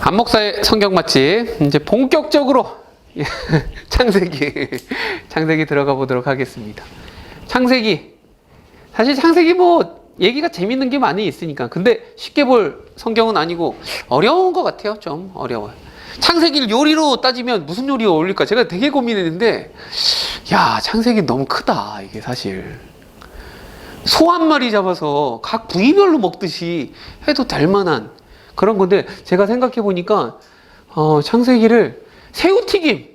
안목사의 성경 맛집 이제 본격적으로 창세기 들어가 보도록 하겠습니다. 사실 창세기 뭐 얘기가 재밌는 게 많이 있으니까 근데 쉽게 볼 성경은 아니고 어려운 것 같아요. 좀 어려워요. 창세기를 요리로 따지면 무슨 요리가 어울릴까 제가 되게 고민했는데 창세기 너무 크다. 이게 사실 소 한 마리 잡아서 각 부위별로 먹듯이 해도 될 만한 그런 건데 제가 생각해 보니까 창세기를 새우튀김이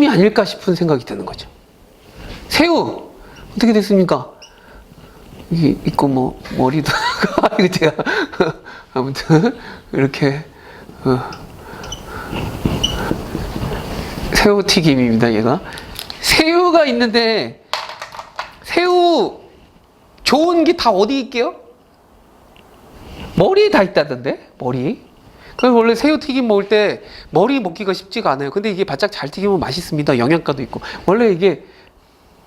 아닐까 싶은 생각이 드는 거죠. 새우 어떻게 됐습니까? 이게 있고 뭐 머리도 이거 제가 아무튼 이렇게 새우튀김입니다. 얘가 새우가 있는데 새우 좋은 게 다 어디 있게요? 머리에 다 있다던데? 머리. 그래서 원래 새우튀김 먹을 때 머리 먹기가 쉽지가 않아요. 근데 이게 바짝 잘 튀기면 맛있습니다. 영양가도 있고. 원래 이게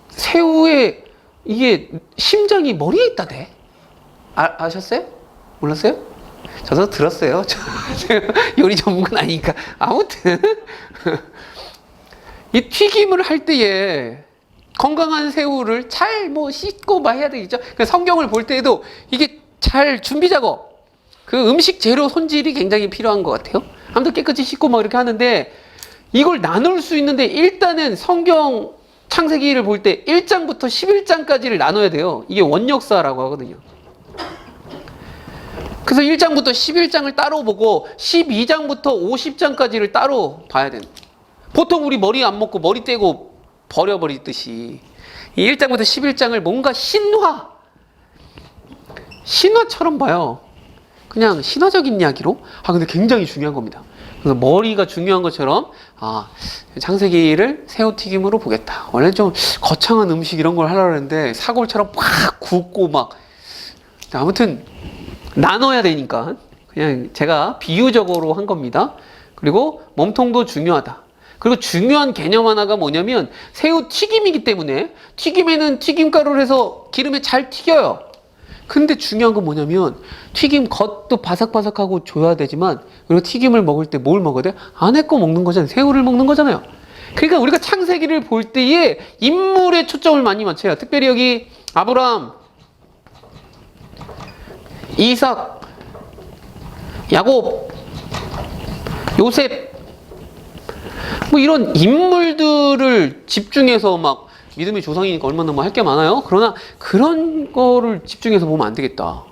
새우의 이게 심장이 머리에 있다대. 아셨어요? 몰랐어요? 저도 들었어요. 제가 요리 전문가는 아니니까. 아무튼 이 튀김을 할 때에 건강한 새우를 잘 뭐 씻고 막 해야 되겠죠. 성경을 볼 때에도 이게 잘 준비 작업, 그 음식 재료 손질이 굉장히 필요한 것 같아요. 아무튼 깨끗이 씻고 막 이렇게 하는데 이걸 나눌 수 있는데 일단은 성경 창세기를 볼 때 1장부터 11장까지를 나눠야 돼요. 이게 원역사라고 하거든요. 그래서 1장부터 11장을 따로 보고 12장부터 50장까지를 따로 봐야 되는. 보통 우리 머리 안 먹고 머리 떼고 버려버리듯이 이 1장부터 11장을 뭔가 신화처럼 봐요. 그냥 신화적인 이야기로. 근데 굉장히 중요한 겁니다. 그래서 머리가 중요한 것처럼 창세기를 새우튀김으로 보겠다. 원래 좀 거창한 음식 이런 걸 하려고 했는데 사골처럼 팍 굽고 막 아무튼 나눠야 되니까 그냥 제가 비유적으로 한 겁니다. 그리고 몸통도 중요하다. 그리고 중요한 개념 하나가 뭐냐면 새우 튀김이기 때문에 튀김에는 튀김가루를 해서 기름에 잘 튀겨요. 근데 중요한 건 뭐냐면 튀김 겉도 바삭바삭하고 줘야 되지만 그리고 튀김을 먹을 때 뭘 먹어야 돼? 안에 거 먹는 거잖아요. 새우를 먹는 거잖아요. 그러니까 우리가 창세기를 볼 때에 인물에 초점을 많이 맞춰요. 특별히 여기 아브라함, 이삭, 야곱, 요셉 뭐 이런 인물들을 집중해서 막 믿음의 조상이니까 얼마나 뭐 할 게 많아요. 그러나 그런 거를 집중해서 보면 안 되겠다.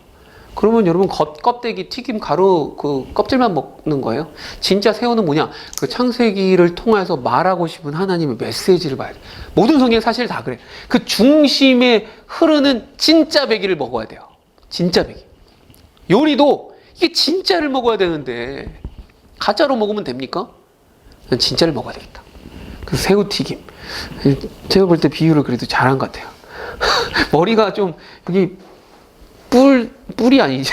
그러면 여러분 껍데기 튀김 가루 그 껍질만 먹는 거예요. 진짜 새우는 뭐냐? 그 창세기를 통해서 말하고 싶은 하나님의 메시지를 봐야 돼. 모든 성경 사실 다 그래. 그 중심에 흐르는 진짜 배기를 먹어야 돼요. 진짜 배기. 요리도 이게 진짜를 먹어야 되는데 가짜로 먹으면 됩니까? 진짜를 먹어야 되겠다. 그래서 새우튀김. 제가 볼 때 비유를 그래도 잘한 것 같아요. 머리가 좀 여기 뿔이 아니지.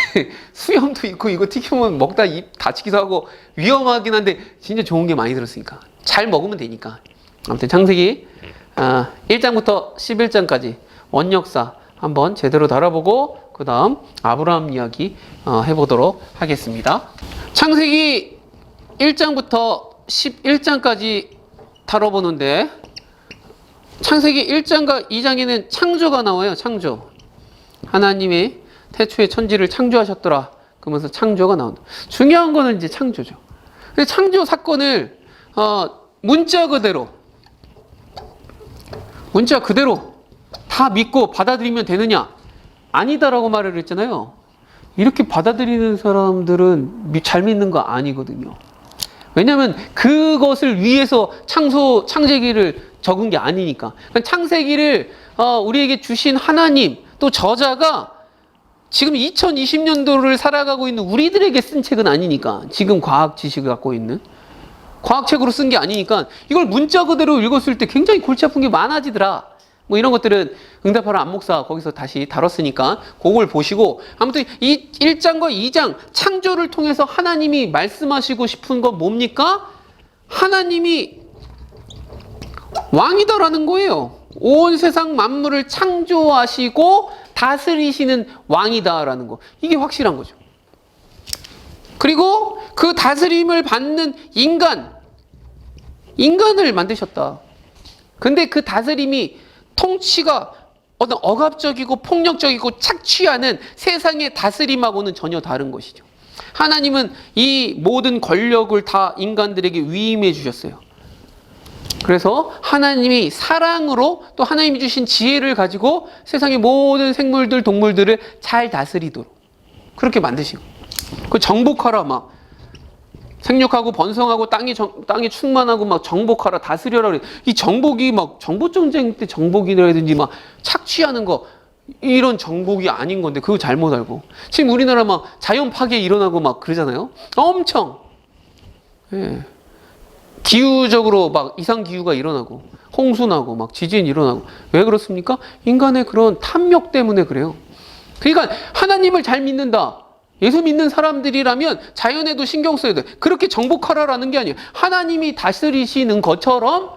수염도 있고 이거 튀기면 먹다 입 다치기도 하고 위험하긴 한데 진짜 좋은 게 많이 들었으니까 잘 먹으면 되니까. 아무튼 창세기 1장부터 11장까지 원역사 한번 제대로 다뤄보고 그 다음 아브라함 이야기 해보도록 하겠습니다. 창세기 1장부터 11장까지 다뤄보는데 창세기 1장과 2장에는 창조가 나와요. 창조. 하나님이 태초에 천지를 창조하셨더라. 그러면서 창조가 나온다. 중요한 거는 이제 창조죠. 근데 창조 사건을 문자 그대로 다 믿고 받아들이면 되느냐? 아니다라고 말을 했잖아요. 이렇게 받아들이는 사람들은 잘 믿는 거 아니거든요. 왜냐하면 그것을 위해서 창세기를 적은 게 아니니까. 창세기를 우리에게 주신 하나님 또 저자가 지금 2020년도를 살아가고 있는 우리들에게 쓴 책은 아니니까. 지금 과학 지식을 갖고 있는 과학책으로 쓴 게 아니니까 이걸 문자 그대로 읽었을 때 굉장히 골치 아픈 게 많아지더라. 뭐 이런 것들은 응답하라 안목사 거기서 다시 다뤘으니까 그걸 보시고 아무튼 이 1장과 2장 창조를 통해서 하나님이 말씀하시고 싶은 건 뭡니까? 하나님이 왕이다라는 거예요. 온 세상 만물을 창조하시고 다스리시는 왕이다라는 거. 이게 확실한 거죠. 그리고 그 다스림을 받는 인간을 만드셨다. 근데 그 다스림이 통치가 어떤 억압적이고 폭력적이고 착취하는 세상의 다스림하고는 전혀 다른 것이죠. 하나님은 이 모든 권력을 다 인간들에게 위임해 주셨어요. 그래서 하나님이 사랑으로 또 하나님이 주신 지혜를 가지고 세상의 모든 생물들, 동물들을 잘 다스리도록 그렇게 만드신 거예요. 그 정복하라, 막 생육하고 번성하고 땅이 충만하고 막 정복하라, 다스려라 그래. 이 정복이 막 정보전쟁 때 정복이라든지 막 착취하는 거, 이런 정복이 아닌 건데 그거 잘못 알고 지금 우리나라 막 자연 파괴 일어나고 막 그러잖아요. 엄청 기후적으로 막 이상 기후가 일어나고 홍수 나고 막 지진 일어나고. 왜 그렇습니까? 인간의 그런 탐욕 때문에 그래요. 그러니까 하나님을 잘 믿는다, 예수 믿는 사람들이라면 자연에도 신경 써야 돼. 그렇게 정복하라라는 게 아니에요. 하나님이 다스리시는 것처럼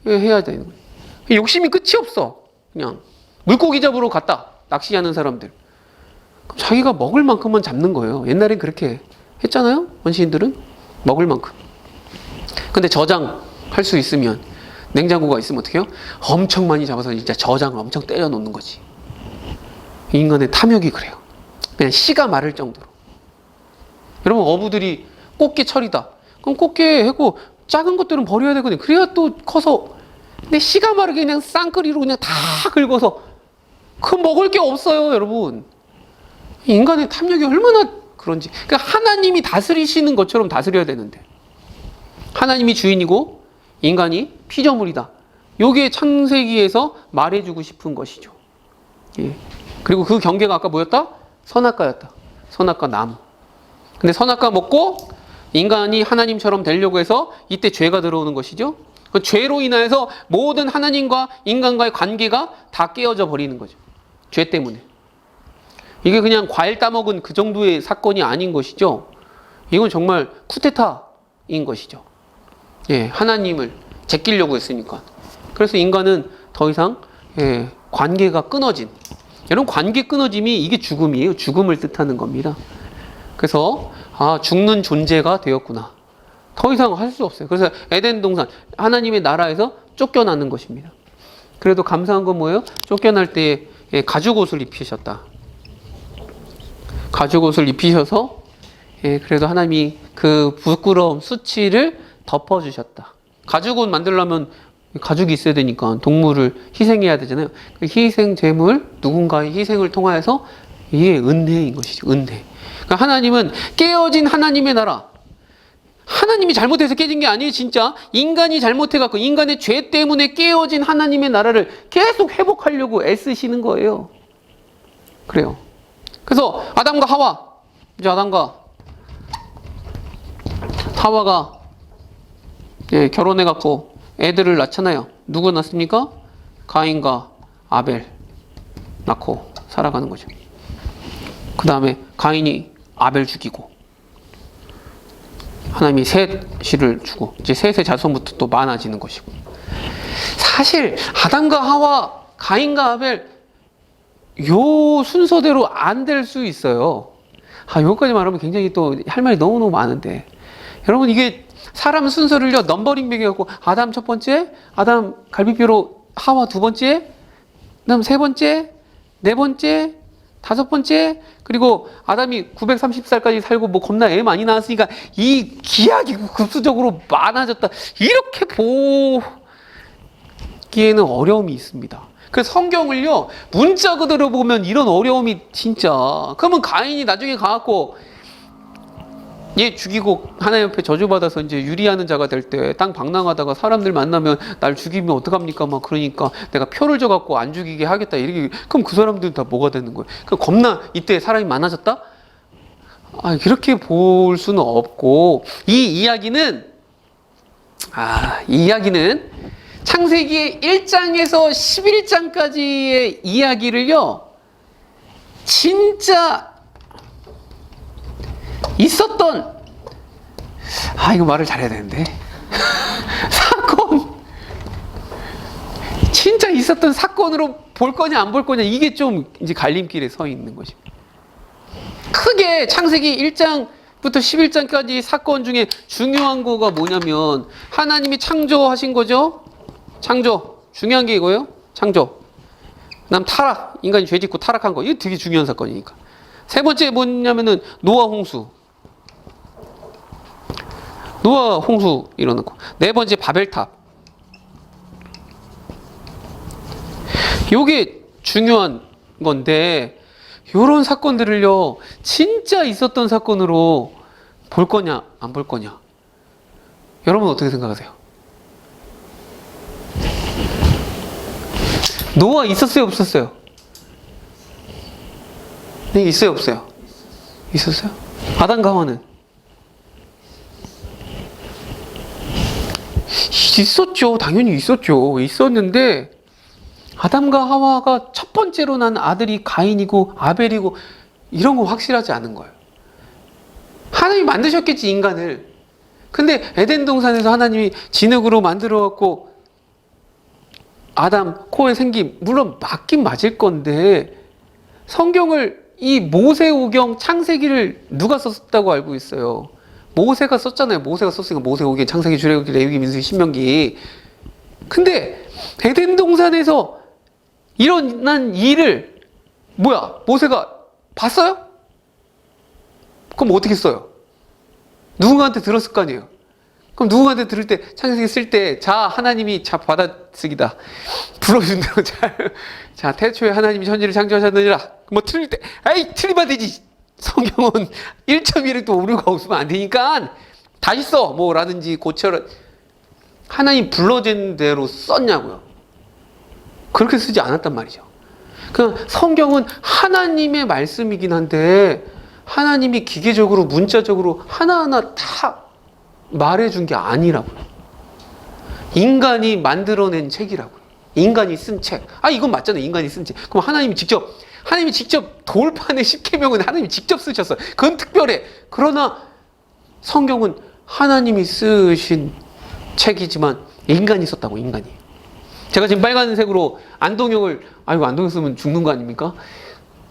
해야 되는 거예요. 욕심이 끝이 없어. 그냥 물고기 잡으러 갔다, 낚시하는 사람들. 자기가 먹을 만큼만 잡는 거예요. 옛날엔 그렇게 했잖아요. 원시인들은 먹을 만큼. 근데 저장할 수 있으면, 냉장고가 있으면 어떻게 해요? 엄청 많이 잡아서 진짜 저장을 엄청 때려 놓는 거지. 인간의 탐욕이 그래요. 그냥 씨가 마를 정도로. 여러분, 어부들이 꽃게 철이다. 그럼 꽃게 하고 작은 것들은 버려야 되거든요. 그래야 또 커서. 근데 씨가 마르게 그냥 쌍끌이로 그냥 다 긁어서 그 먹을 게 없어요, 여러분. 인간의 탐욕이 얼마나 그런지. 그러니까 하나님이 다스리시는 것처럼 다스려야 되는데, 하나님이 주인이고 인간이 피조물이다. 요게 창세기에서 말해주고 싶은 것이죠. 예. 그리고 그 경계가 아까 뭐였다? 선악과였다. 선악과 나무. 근데 선악과 먹고 인간이 하나님처럼 되려고 해서 이때 죄가 들어오는 것이죠. 그 죄로 인하여서 모든 하나님과 인간과의 관계가 다 깨어져 버리는 거죠. 죄 때문에. 이게 그냥 과일 따먹은 그 정도의 사건이 아닌 것이죠. 이건 정말 쿠데타인 것이죠. 예, 하나님을 제끼려고 했으니까. 그래서 인간은 더 이상 관계가 끊어진. 여러분, 관계 끊어짐이 이게 죽음이에요. 죽음을 뜻하는 겁니다. 그래서 죽는 존재가 되었구나. 더 이상 할 수 없어요. 그래서 에덴 동산, 하나님의 나라에서 쫓겨나는 것입니다. 그래도 감사한 건 뭐예요? 쫓겨날 때 가죽옷을 입히셨다. 가죽옷을 입히셔서 그래도 하나님이 그 부끄러움, 수치를 덮어주셨다. 가죽옷 만들려면 가죽이 있어야 되니까 동물을 희생해야 되잖아요. 그 희생 제물, 누군가의 희생을 통하여서 이게 은혜인 것이죠. 은혜. 그러니까 하나님은 깨어진 하나님의 나라, 하나님이 잘못해서 깨진 게 아니에요. 진짜 인간이 잘못해갖고 인간의 죄 때문에 깨어진 하나님의 나라를 계속 회복하려고 애쓰시는 거예요. 그래요. 그래서 아담과 하와, 이제 아담과 하와가 결혼해갖고 애들을 낳잖아요. 누구 낳습니까? 가인과 아벨 낳고 살아가는 거죠. 그 다음에 가인이 아벨 죽이고 하나님이 셋을 주고 이제 셋의 자손부터 또 많아지는 것이고. 사실 아담과 하와, 가인과 아벨 요 순서대로 안 될 수 있어요. 요거까지 말하면 굉장히 또 할 말이 너무너무 많은데, 여러분, 이게 사람 순서를요 넘버링 매겨갖고 아담 첫 번째, 아담 갈비뼈로 하와 두 번째, 그다음 세 번째, 네 번째, 다섯 번째, 그리고 아담이 930살까지 살고 뭐 겁나 애 많이 낳았으니까 이 기약이 급수적으로 많아졌다. 이렇게 보기에는 어려움이 있습니다. 그래서 성경을요 문자 그대로 보면 이런 어려움이 진짜. 그러면 가인이 나중에 가갖고 얘 죽이고 하나님 앞에 저주받아서 이제 유리하는 자가 될 때 땅 방랑하다가 사람들 만나면 날 죽이면 어떡합니까? 막 그러니까 내가 표를 줘갖고 안 죽이게 하겠다. 이렇게. 그럼 그 사람들은 다 뭐가 되는 거예요? 그 겁나 이때 사람이 많아졌다? 이렇게 볼 수는 없고, 이 이야기는 창세기 1장에서 11장까지의 이야기를요 진짜 있었던, 이거 말을 잘해야 되는데 사건, 진짜 있었던 사건으로 볼 거냐 안 볼 거냐, 이게 좀 이제 갈림길에 서 있는 것이. 크게 창세기 1장부터 11장까지 사건 중에 중요한 거가 뭐냐면 하나님이 창조하신 거죠. 창조. 중요한 게 이거예요. 창조. 그다음 타락. 인간이 죄 짓고 타락한 거. 이게 되게 중요한 사건이니까. 세 번째 뭐냐면은 노아 홍수. 노아 홍수 일어나고. 네 번째 바벨탑. 요게 중요한 건데, 요런 사건들을요, 진짜 있었던 사건으로 볼 거냐, 안 볼 거냐. 여러분 어떻게 생각하세요? 노아 있었어요, 없었어요? 네, 있어요, 없어요? 있었어요? 아담과 하와는? 있었죠. 당연히 있었죠. 있었는데, 아담과 하와가 첫 번째로 난 아들이 가인이고 아벨이고 이런 건 확실하지 않은 거예요. 하나님이 만드셨겠지, 인간을. 근데 에덴 동산에서 하나님이 진흙으로 만들어 갖고 아담 코에 생김, 물론 맞긴 맞을 건데, 성경을 이 모세오경 창세기를 누가 썼다고 알고 있어요? 모세가 썼잖아요. 모세가 썼으니까 모세오경, 창세기, 출애굽기, 레위기, 민수기, 신명기. 근데 에덴 동산에서 일어난 일을 모세가 봤어요? 그럼 어떻게 써요? 누군가한테 들었을 거 아니에요? 그럼 누군가한테 들을 때, 창세기 쓸 때, 자, 하나님이, 자, 받아쓰기다. 불러준 대로 자, 태초에 하나님이 천지를 창조하셨느니라. 뭐 틀릴 때, 에이, 틀리면 되지. 성경은 1.1에 또 오류가 없으면 안 되니까 다시 써. 뭐, 라든지 고쳐라. 하나님 불러준 대로 썼냐고요. 그렇게 쓰지 않았단 말이죠. 그 성경은 하나님의 말씀이긴 한데, 하나님이 기계적으로, 문자적으로 하나하나 다 말해준 게 아니라고요. 인간이 만들어낸 책이라고요. 인간이 쓴 책. 아, 이건 맞잖아요. 인간이 쓴 책. 그럼 하나님이 직접 돌판의 10계명은 하나님이 직접 쓰셨어요. 그건 특별해. 그러나 성경은 하나님이 쓰신 책이지만 인간이 썼다고, 인간이. 제가 지금 빨간색으로 안동역을, 아이고, 안동역 쓰면 죽는 거 아닙니까?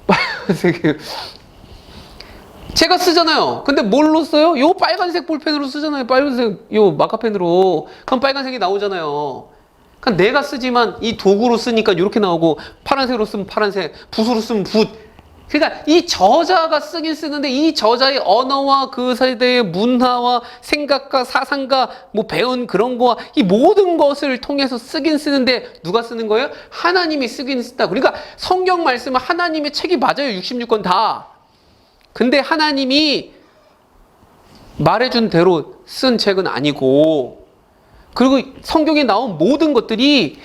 빨간색. 제가 쓰잖아요. 근데 뭘로 써요? 요 빨간색 볼펜으로 쓰잖아요. 빨간색 요 마카펜으로. 그럼 빨간색이 나오잖아요. 그러니까 내가 쓰지만 이 도구로 쓰니까 이렇게 나오고, 파란색으로 쓰면 파란색, 붓으로 쓰면 붓. 그러니까 이 저자가 쓰긴 쓰는데, 이 저자의 언어와 그 세대의 문화와 생각과 사상과 뭐 배운 그런 거와 이 모든 것을 통해서 쓰긴 쓰는데, 누가 쓰는 거예요? 하나님이 쓰긴 쓴다. 그러니까 성경 말씀은 하나님의 책이 맞아요. 66권 다. 근데 하나님이 말해준 대로 쓴 책은 아니고, 그리고 성경에 나온 모든 것들이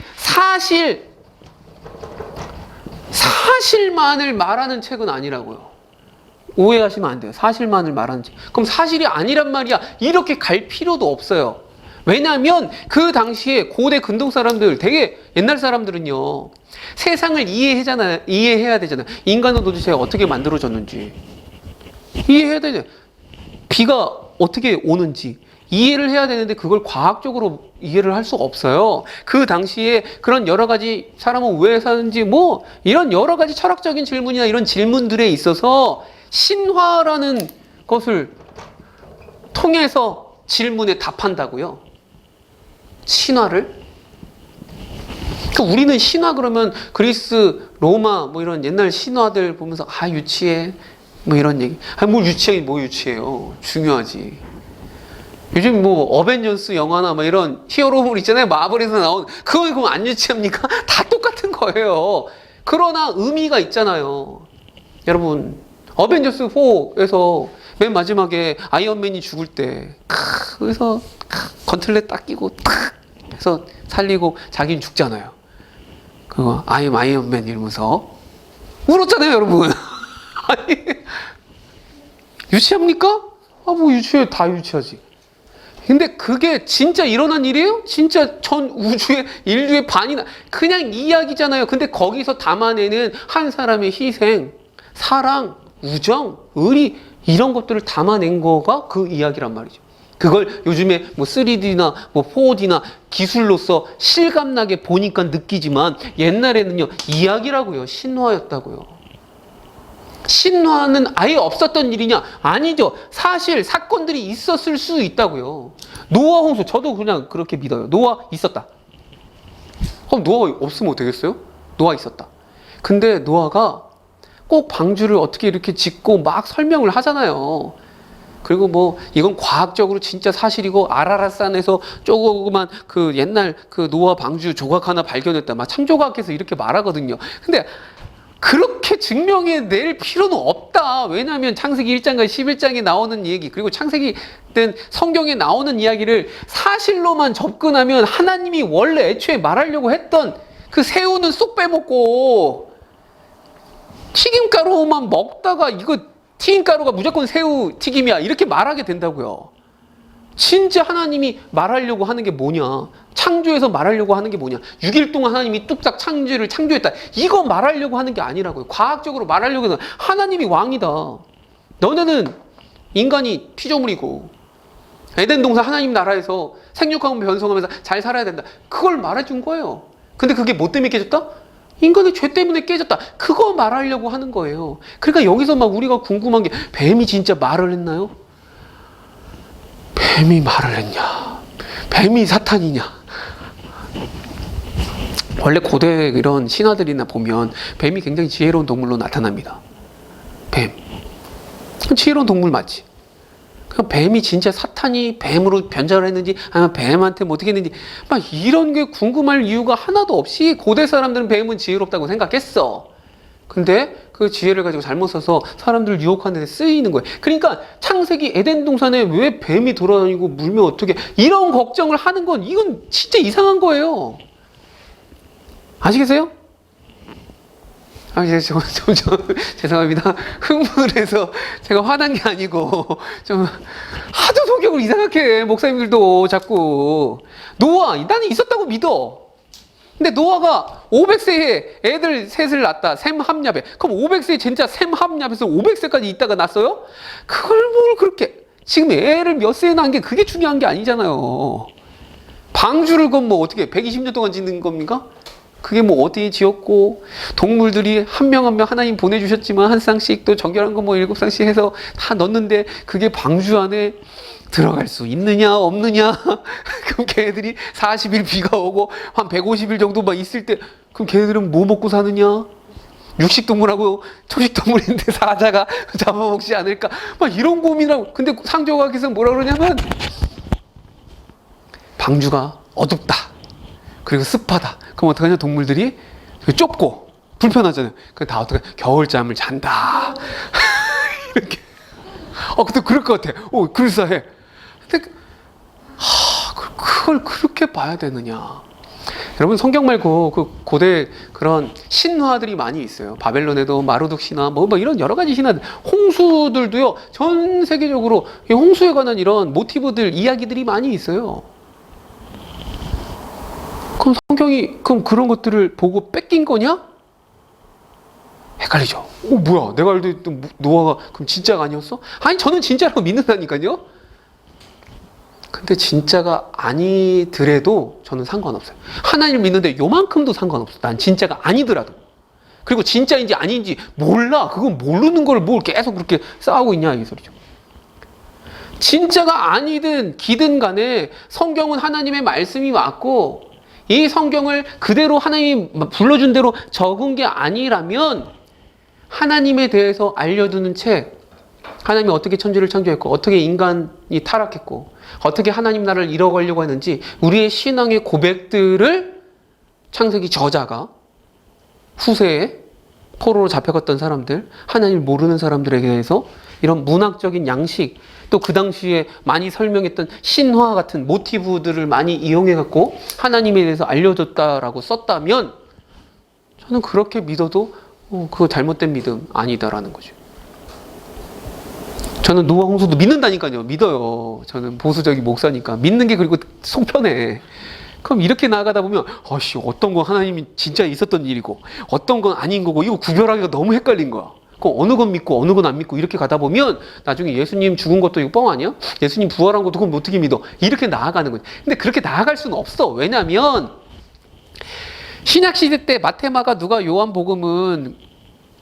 사실만을 말하는 책은 아니라고요. 오해하시면 안 돼요. 사실만을 말하는 책. 그럼 사실이 아니란 말이야. 이렇게 갈 필요도 없어요. 왜냐하면 그 당시에 고대 근동 사람들, 되게 옛날 사람들은요, 세상을 이해해야 되잖아요. 인간은 도대체 어떻게 만들어졌는지 이해해야 되잖아요. 비가 어떻게 오는지 이해를 해야 되는데, 그걸 과학적으로 이해를 할 수가 없어요. 그 당시에 그런 여러 가지, 사람은 왜 사는지 뭐 이런 여러 가지 철학적인 질문이나 이런 질문들에 있어서 신화라는 것을 통해서 질문에 답한다고요. 신화를. 그러니까 우리는 신화 그러면 그리스, 로마 뭐 이런 옛날 신화들 보면서 아, 유치해 뭐 이런 얘기. 아, 뭐 유치하긴 뭐 유치해요. 중요하지. 요즘 뭐 어벤져스 영화나 뭐 이런 히어로물 있잖아요. 마블에서 나온 그거 그럼 안 유치합니까? 다 똑같은 거예요. 그러나 의미가 있잖아요. 여러분, 어벤져스 4에서 맨 마지막에 아이언맨이 죽을 때 그래서 건틀렛 딱 끼고 탁 해서 살리고 자기는 죽잖아요. 그거 아이언맨 이러면서 울었잖아요, 여러분. 아니, 유치합니까? 아, 뭐 유치해. 다 유치하지. 근데 그게 진짜 일어난 일이에요? 진짜 전 우주의 인류의 반이나 그냥 이야기잖아요. 근데 거기서 담아내는 한 사람의 희생, 사랑, 우정, 의리 이런 것들을 담아낸 거가 그 이야기란 말이죠. 그걸 요즘에 뭐 3D나 뭐 4D나 기술로서 실감나게 보니까 느끼지만 옛날에는요, 이야기라고요. 신화였다고요. 신화는 아예 없었던 일이냐? 아니죠. 사실 사건들이 있었을 수 있다고요. 노아 홍수, 저도 그냥 그렇게 믿어요. 노아 있었다. 그럼 노아 없으면 되겠어요? 노아 있었다. 근데 노아가 꼭 방주를 어떻게 이렇게 짓고 막 설명을 하잖아요. 그리고 뭐 이건 과학적으로 진짜 사실이고 아라랏산에서 조그만 그 옛날 그 노아 방주 조각 하나 발견했다. 막 창조과학에서 이렇게 말하거든요. 근데 그렇게 증명해낼 필요는 없다. 왜냐하면 창세기 1장과 11장에 나오는 얘기, 그리고 창세기 된 성경에 나오는 이야기를 사실로만 접근하면 하나님이 원래 애초에 말하려고 했던 그 새우는 쏙 빼먹고 튀김가루만 먹다가 이거 튀김가루가 무조건 새우 튀김이야 이렇게 말하게 된다고요. 진짜 하나님이 말하려고 하는 게 뭐냐? 창조에서 말하려고 하는 게 뭐냐? 6일 동안 하나님이 뚝딱 창조를 창조했다. 이거 말하려고 하는 게 아니라고요. 과학적으로 말하려고 하는 하나님이 왕이다. 너네는 인간이 피조물이고 에덴 동산 하나님 나라에서 생육하고 변성하면서 잘 살아야 된다. 그걸 말해준 거예요. 근데 그게 뭐 때문에 깨졌다? 인간의 죄 때문에 깨졌다. 그거 말하려고 하는 거예요. 그러니까 여기서 막 우리가 궁금한 게 뱀이 진짜 말을 했나요? 뱀이 말을 했냐? 뱀이 사탄이냐? 원래 고대 이런 신화들이나 보면 뱀이 굉장히 지혜로운 동물로 나타납니다. 뱀. 지혜로운 동물 맞지? 뱀이 진짜 사탄이 뱀으로 변장을 했는지 아니면 뱀한테 뭐 어떻게 했는지 막 이런 게 궁금할 이유가 하나도 없이 고대 사람들은 뱀은 지혜롭다고 생각했어. 근데 그 지혜를 가지고 잘못 써서 사람들을 유혹하는 데 쓰이는 거예요. 그러니까 창세기 에덴 동산에 왜 뱀이 돌아다니고 물면 어떻게 이런 걱정을 하는 건 이건 진짜 이상한 거예요. 아시겠어요? 죄송합니다. 흥분을 해서 제가 화난 게 아니고 좀 하도 성경을 이상하게 해, 목사님들도 자꾸. 노아 나는 있었다고 믿어. 근데 노아가 500세에 애들 셋을 낳았다. 셈 합nhập 그럼 500세 진짜 셈 합nhập 500세까지 있다가 낳았어요? 그걸 뭘 그렇게 지금 애를 몇 세에 낳은 게 그게 중요한 게 아니잖아요. 방주를 그럼 뭐 어떻게 120년 동안 짓는 겁니까? 그게 뭐 어디 지었고 동물들이 한 명 한 명 하나님 보내주셨지만 한 쌍씩 또 정결한 거 뭐 7쌍씩 해서 다 넣는데 그게 방주 안에 들어갈 수 있느냐 없느냐. 그럼 걔네들이 40일 비가 오고 한 150일 정도만 있을 때 그럼 걔네들은 뭐 먹고 사느냐? 육식동물하고 초식동물인데 사자가 잡아먹지 않을까? 막 이런 고민하고. 근데 창조과학에서 뭐라 그러냐면 방주가 어둡다. 그리고 습하다. 그럼 어떡하냐? 동물들이 좁고 불편하잖아요. 그럼 다 어떡해? 겨울잠을 잔다. 이렇게. 근데 그럴 것 같아. 그럴싸해. 근데 그걸 그렇게 봐야 되느냐? 여러분 성경 말고 그 고대 그런 신화들이 많이 있어요. 바벨론에도 마르둑 신화, 뭐 이런 여러 가지 신화들, 홍수들도요. 전 세계적으로 이 홍수에 관한 이런 모티브들, 이야기들이 많이 있어요. 그럼 성경이 그럼 그런 것들을 보고 뺏긴 거냐? 헷갈리죠. 뭐야? 내가 알던 노아가 그럼 진짜가 아니었어? 아니 저는 진짜라고 믿는다니까요. 근데 진짜가 아니더라도 저는 상관없어요. 하나님을 믿는데 요만큼도 상관없어. 난 진짜가 아니더라도. 그리고 진짜인지 아닌지 몰라. 그건 모르는 걸 뭘 계속 그렇게 싸우고 있냐 이 소리죠. 진짜가 아니든 기든 간에 성경은 하나님의 말씀이 맞고 이 성경을 그대로 하나님이 불러준 대로 적은 게 아니라면 하나님에 대해서 알려두는 책, 하나님이 어떻게 천지를 창조했고 어떻게 인간이 타락했고 어떻게 하나님 나라를 이뤄가려고 했는지 우리의 신앙의 고백들을 창세기 저자가 후세에 포로로 잡혀갔던 사람들, 하나님을 모르는 사람들에게 대해서 이런 문학적인 양식, 또 그 당시에 많이 설명했던 신화 같은 모티브들을 많이 이용해갖고 하나님에 대해서 알려줬다라고 썼다면 저는 그렇게 믿어도 그거 잘못된 믿음 아니다라는 거죠. 저는 노아 홍수도 믿는다니까요. 믿어요. 저는 보수적인 목사니까. 믿는 게 그리고 속 편해. 그럼 이렇게 나아가다 보면 어떤 건 하나님이 진짜 있었던 일이고 어떤 건 아닌 거고 이거 구별하기가 너무 헷갈린 거야. 그 어느 건 믿고 어느 건 안 믿고 이렇게 가다 보면 나중에 예수님 죽은 것도 이거 뻥 아니야? 예수님 부활한 것도 그럼 어떻게 믿어? 이렇게 나아가는 거지. 근데 그렇게 나아갈 수는 없어. 왜냐면 신약시대 때 마테마가 누가 요한복음은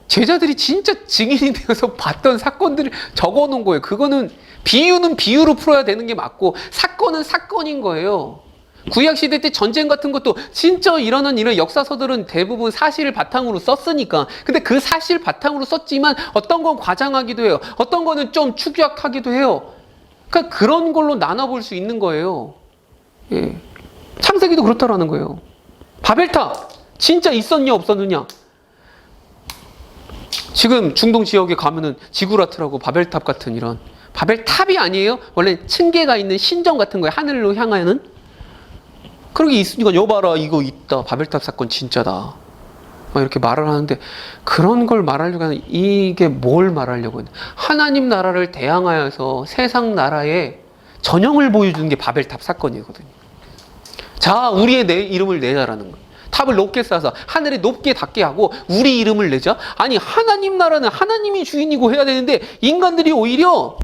제자들이 진짜 증인이 되어서 봤던 사건들을 적어놓은 거예요. 그거는 비유는 비유로 풀어야 되는 게 맞고 사건은 사건인 거예요. 구약시대 때 전쟁 같은 것도 진짜 일어난 이런 역사서들은 대부분 사실을 바탕으로 썼으니까. 근데 그 사실 바탕으로 썼지만 어떤 건 과장하기도 해요. 어떤 거는 좀 축약하기도 해요. 그러니까 그런 걸로 나눠볼 수 있는 거예요. 예. 창세기도 그렇다라는 거예요. 바벨탑 진짜 있었냐 없었느냐. 지금 중동 지역에 가면은 지구라트라고 바벨탑 같은 이런 바벨탑이 아니에요. 원래 층계가 있는 신전 같은 거예요. 하늘로 향하는. 그러게 있으니까 여봐라 이거 있다. 바벨탑 사건 진짜다. 막 이렇게 말을 하는데 그런 걸 말하려고 하는 이게 뭘 말하려고 하는 하나님 나라를 대항하여서 세상 나라에 전형을 보여주는 게 바벨탑 사건이거든요. 자, 우리의 내 이름을 내자라는 거예요. 탑을 높게 쌓아서 하늘에 높게 닿게 하고 우리 이름을 내자. 아니 하나님 나라는 하나님이 주인이고 해야 되는데 인간들이 오히려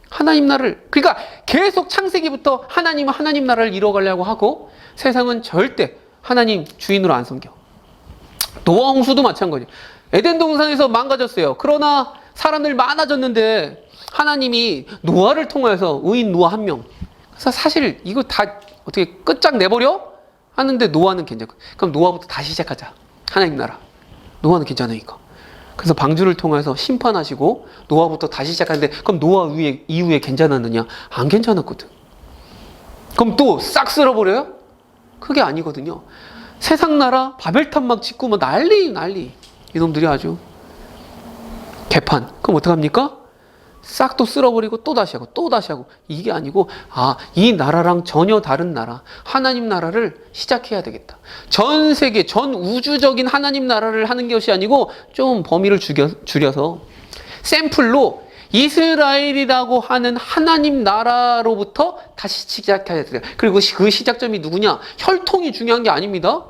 하나님 나라를 그러니까 계속 창세기부터 하나님은 하나님 나라를 이뤄가려고 하고 세상은 절대 하나님 주인으로 안 섬겨. 노아 홍수도 마찬가지예요. 에덴 동산에서 망가졌어요. 그러나 사람들 많아졌는데 하나님이 노아를 통해서 의인 노아 한 명. 그래서 사실 이거 다 어떻게 끝장 내버려? 하는데 노아는 괜찮고 그럼 노아부터 다시 시작하자. 하나님 나라. 노아는 괜찮으니까. 그래서 방주를 통해서 심판하시고 노아부터 다시 시작하는데 그럼 노아 이후에 괜찮았느냐? 안 괜찮았거든. 그럼 또 싹 쓸어버려요? 그게 아니거든요. 세상 나라 바벨탑 막 짓고 뭐 난리 이놈들이 아주 개판. 그럼 어떡합니까? 싹 또 쓸어버리고 또 다시 하고 이게 아니고 이 나라랑 전혀 다른 나라 하나님 나라를 시작해야 되겠다. 전 세계 전 우주적인 하나님 나라를 하는 것이 아니고 좀 범위를 줄여서 샘플로 이스라엘이라고 하는 하나님 나라로부터 다시 시작해야 돼요. 그리고 그 시작점이 누구냐? 혈통이 중요한 게 아닙니다.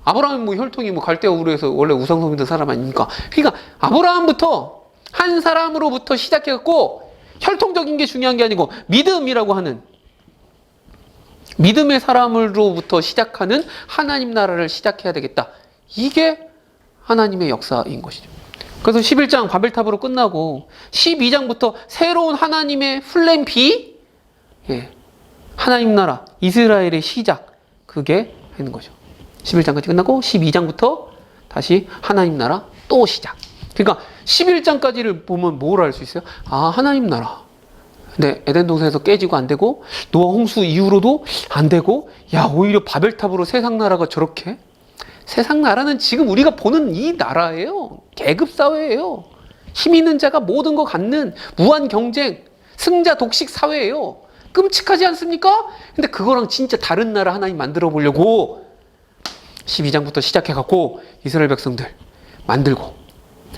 아브라함이 뭐 혈통이 뭐 갈대아 우르에서 원래 우상성 믿는 사람 아닙니까? 그러니까 아브라함부터 한 사람으로부터 시작해갖고 혈통적인 게 중요한 게 아니고 믿음이라고 하는 믿음의 사람으로부터 시작하는 하나님 나라를 시작해야 되겠다. 이게 하나님의 역사인 것이죠. 그래서 11장 바벨탑으로 끝나고 12장부터 새로운 하나님의 플랜 B 하나님 나라 이스라엘의 시작 그게 되는 거죠. 11장까지 끝나고 12장부터 다시 하나님 나라 또 시작. 그러니까 11장까지를 보면 뭘 알 수 있어요? 하나님 나라. 근데 에덴 동산에서 깨지고 안 되고 노아 홍수 이후로도 안 되고 오히려 바벨탑으로 세상 나라가 저렇게 세상 나라는 지금 우리가 보는 이 나라예요. 계급 사회예요. 힘 있는 자가 모든 거 갖는 무한 경쟁, 승자 독식 사회예요. 끔찍하지 않습니까? 근데 그거랑 진짜 다른 나라 하나님 만들어 보려고 12장부터 시작해갖고 이스라엘 백성들 만들고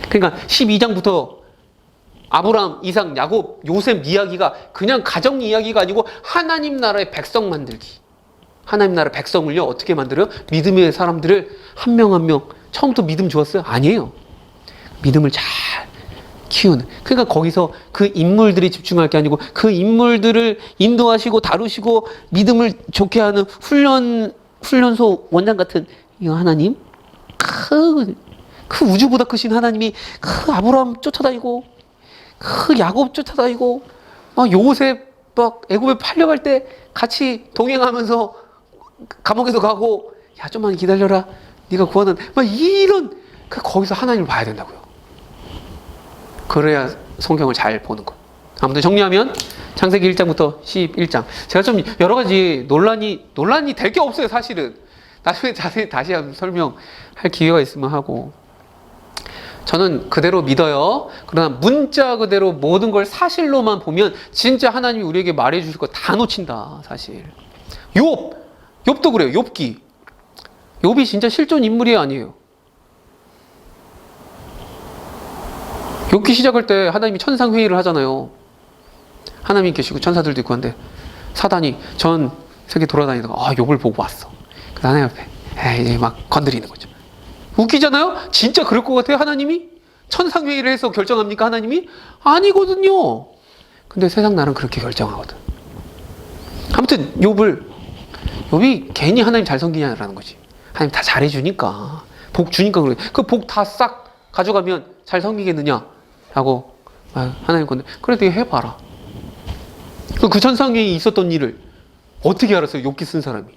그러니까 12장부터 아브라함, 이삭, 야곱, 요셉 이야기가 그냥 가정 이야기가 아니고 하나님 나라의 백성 만들기. 하나님 나라 백성을요 어떻게 만들어요? 믿음의 사람들을 한 명 한 명 처음부터 믿음 좋았어요? 아니에요. 믿음을 잘 키우는. 그러니까 거기서 그 인물들이 집중할 게 아니고 그 인물들을 인도하시고 다루시고 믿음을 좋게 하는 훈련소 원장 같은 이 하나님 그 우주보다 크신 하나님이 그 아브라함 쫓아다니고 그 야곱 쫓아다니고 막 요셉 막 애굽에 팔려갈 때 같이 동행하면서 감옥에도 가고 좀만 기다려라 네가 구하는 막 이런 거기서 하나님을 봐야 된다고요. 그래야 성경을 잘 보는 거. 아무튼 정리하면 창세기 1장부터 11장 제가 좀 여러 가지 논란이 될 게 없어요. 사실은 나중에 자세히 다시 한번 설명할 기회가 있으면 하고 저는 그대로 믿어요. 그러나 문자 그대로 모든 걸 사실로만 보면 진짜 하나님이 우리에게 말해 주실 거 다 놓친다. 사실 욥도 그래요. 욥이 진짜 실존 인물이 아니에요. 욥기 시작할 때 하나님이 천상회의를 하잖아요. 하나님이 계시고 천사들도 있고 한데 사단이 전 세계 돌아다니다가 욥을 보고 왔어. 그 하나님 앞에 이제 막 건드리는 거죠. 웃기잖아요? 진짜 그럴 것 같아요. 하나님이 천상회의를 해서 결정합니까? 하나님이? 아니거든요. 근데 세상 나라는 그렇게 결정하거든. 아무튼 욥이 괜히 하나님 잘 섬기냐라는 거지. 하나님 다 잘해주니까, 복 주니까 그래. 그 복 다 싹 가져가면 잘 섬기겠느냐? 라고 하나님 건데, 그래 되게 해봐라. 그 천상회의에 있었던 일을 어떻게 알았어요? 욥기 쓴 사람이.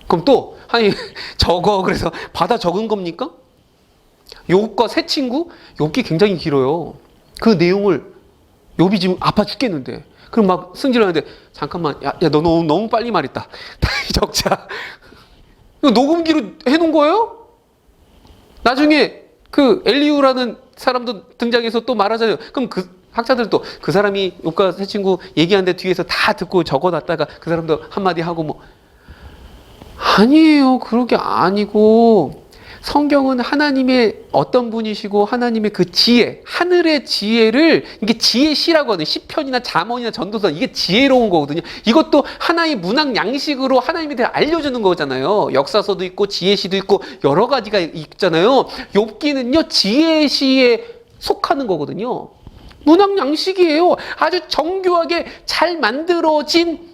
그럼 또 아니 적어 그래서 받아 적은 겁니까? 욥과 새 친구? 욥기 굉장히 길어요. 그 내용을 욥이 지금 아파 죽겠는데 그럼 막 승질하는데 잠깐만 야 너 너무 빨리 말했다. 다시 적자. 이거 녹음기로 해놓은 거예요? 나중에 그 엘리우라는 사람도 등장해서 또 말하잖아요. 그럼 그 학자들도 그 사람이 욥과 새 친구 얘기하는데 뒤에서 다 듣고 적어놨다가 그 사람도 한마디 하고 뭐 아니에요. 그런 게 아니고 성경은 하나님의 어떤 분이시고 하나님의 그 지혜, 하늘의 지혜를 이게 지혜시라고 하는 시편이나 잠언이나 전도서 이게 지혜로운 거거든요. 이것도 하나의 문학 양식으로 하나님에 대해 알려주는 거잖아요. 역사서도 있고 지혜시도 있고 여러 가지가 있잖아요. 욥기는요 지혜시에 속하는 거거든요. 문학 양식이에요. 아주 정교하게 잘 만들어진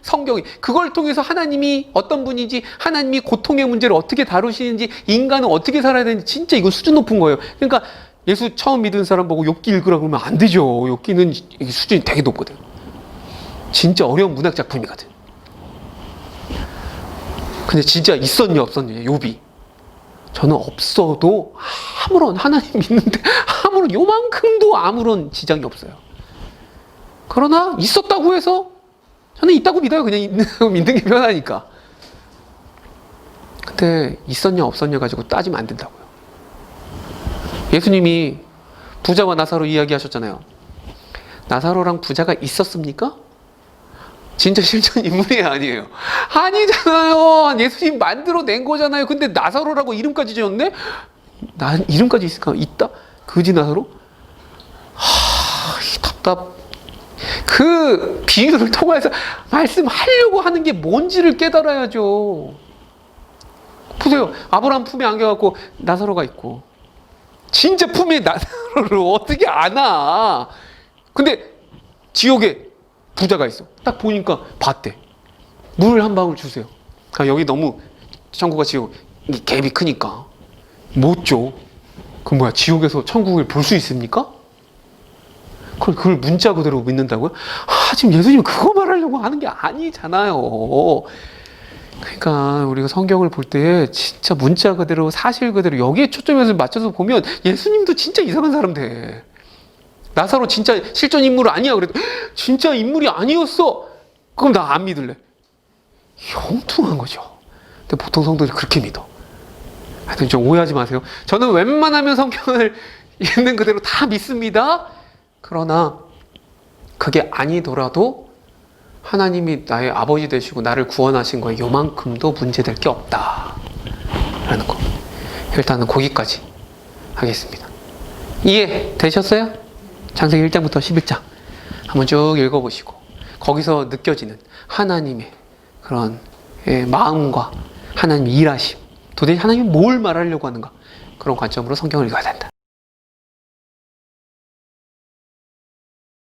성경이 그걸 통해서 하나님이 어떤 분인지 하나님이 고통의 문제를 어떻게 다루시는지 인간은 어떻게 살아야 되는지 진짜 이거 수준 높은 거예요. 그러니까 예수 처음 믿은 사람 보고 욥기 읽으라 그러면 안 되죠. 욥기는 수준이 되게 높거든. 진짜 어려운 문학 작품이거든. 근데 진짜 있었냐 없었냐 욥이 저는 없어도 아무런 하나님 믿는데 아무런 요만큼도 아무런 지장이 없어요. 그러나 있었다고 해서 저는 있다고 믿어요. 그냥 믿는 게 편하니까. 근데 있었냐 없었냐 가지고 따지면 안 된다고요. 예수님이 부자와 나사로 이야기하셨잖아요. 나사로랑 부자가 있었습니까? 진짜 실존 인물이 아니에요. 아니잖아요. 예수님 만들어낸 거잖아요. 근데 나사로라고 이름까지 지었네? 난 이름까지 있을까? 있다? 그지 나사로? 답답. 그 비유를 통해서 말씀하려고 하는 게 뭔지를 깨달아야죠. 보세요. 아브라함 품에 안겨갖고 나사로가 있고 진짜 품에 나사로를 어떻게 안아? 근데 지옥에 부자가 있어. 딱 보니까 봤대. 물 한 방울 주세요. 여기 너무 천국과 지옥 갭이 크니까 못 줘. 그럼 뭐야? 지옥에서 천국을 볼 수 있습니까? 그걸 문자 그대로 믿는다고요? 지금 예수님 그거 말하려고 하는 게 아니잖아요. 그러니까 우리가 성경을 볼 때 진짜 문자 그대로 사실 그대로 여기에 초점을 맞춰서 보면 예수님도 진짜 이상한 사람 돼. 나사로 진짜 실존 인물 아니야. 그래도 진짜 인물이 아니었어. 그럼 나 안 믿을래. 엉뚱한 거죠. 근데 보통 성도들이 그렇게 믿어. 하여튼 좀 오해하지 마세요. 저는 웬만하면 성경을 있는 그대로 다 믿습니다. 그러나 그게 아니더라도 하나님이 나의 아버지 되시고 나를 구원하신 거에 요만큼도 문제될 게 없다 라는 거. 일단은 거기까지 하겠습니다. 이해되셨어요? 창세기 1장부터 11장 한번 쭉 읽어보시고 거기서 느껴지는 하나님의 그런 마음과 하나님의 일하심, 도대체 하나님이 뭘 말하려고 하는가, 그런 관점으로 성경을 읽어야 된다.